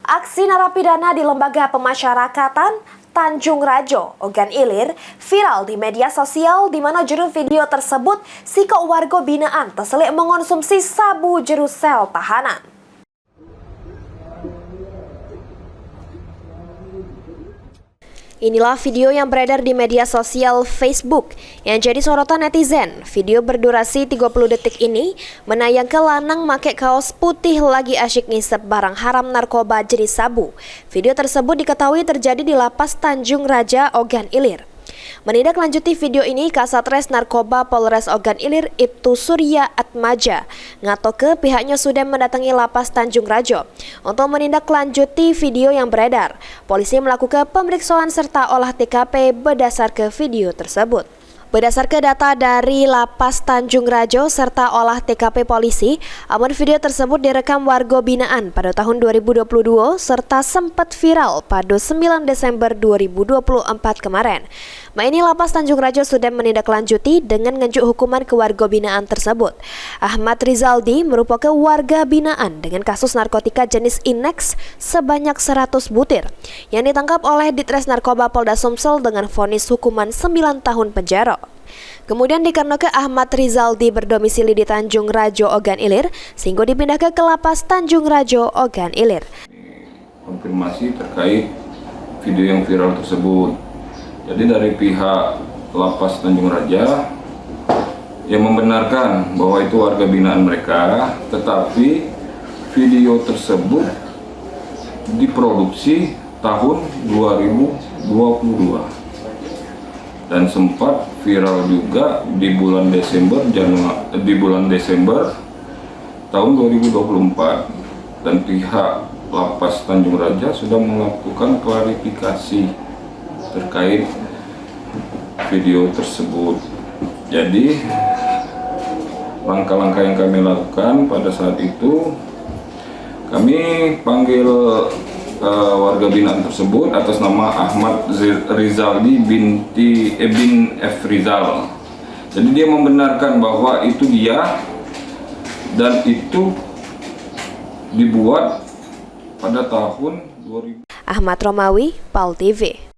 Aksi narapidana di Lembaga Pemasyarakatan Tanjung Rajo, Ogan Ilir, viral di media sosial di mana judul video tersebut sika warga binaan terselik mengonsumsi sabu jero sel tahanan. Inilah video yang beredar di media sosial Facebook yang jadi sorotan netizen. Video berdurasi 30 detik ini menayangkan lanang make kaos putih lagi asyik ngisep barang haram narkoba jenis sabu. Video tersebut diketahui terjadi di Lapas Tanjung Raja, Ogan Ilir. Menindaklanjuti video ini, Kasatres Narkoba Polres Ogan Ilir Ibtu Surya Atmaja ngatoke pihaknya sudah mendatangi Lapas Tanjung Rajo untuk menindaklanjuti video yang beredar. Polisi melakukan pemeriksaan serta olah TKP berdasarkan video tersebut. Berdasarkan data dari Lapas Tanjung Rajo serta olah TKP polisi, amun video tersebut direkam warga binaan pada tahun 2022 serta sempat viral pada 9 Desember 2024 kemarin. Ini Lapas Tanjung Rajo sudah menindaklanjuti dengan ngenjuk hukuman ke warga binaan tersebut. Ahmad Rizaldi merupakan warga binaan dengan kasus narkotika jenis Inex sebanyak 100 butir yang ditangkap oleh Ditres Narkoba Polda Sumsel dengan vonis hukuman 9 tahun penjara. Kemudian dikarenakan Ahmad Rizaldi berdomisili di Tanjung Rajo, Ogan Ilir, sehingga dipindahkan ke Lapas Tanjung Rajo, Ogan Ilir. Konfirmasi terkait video yang viral tersebut. Jadi dari pihak Lapas Tanjung Raja yang membenarkan bahwa itu warga binaan mereka, tetapi video tersebut diproduksi tahun 2022 dan sempat viral juga di bulan Desember tahun 2024, dan pihak Lapas Tanjung Raja sudah melakukan klarifikasi terkait video tersebut. Jadi langkah-langkah yang kami lakukan pada saat itu, kami panggil warga binaan tersebut atas nama Ahmad Rizaldi bin F. Rizal. Jadi dia membenarkan bahwa itu dia dan itu dibuat pada tahun 2000. Ahmad Romawi, PAL TV.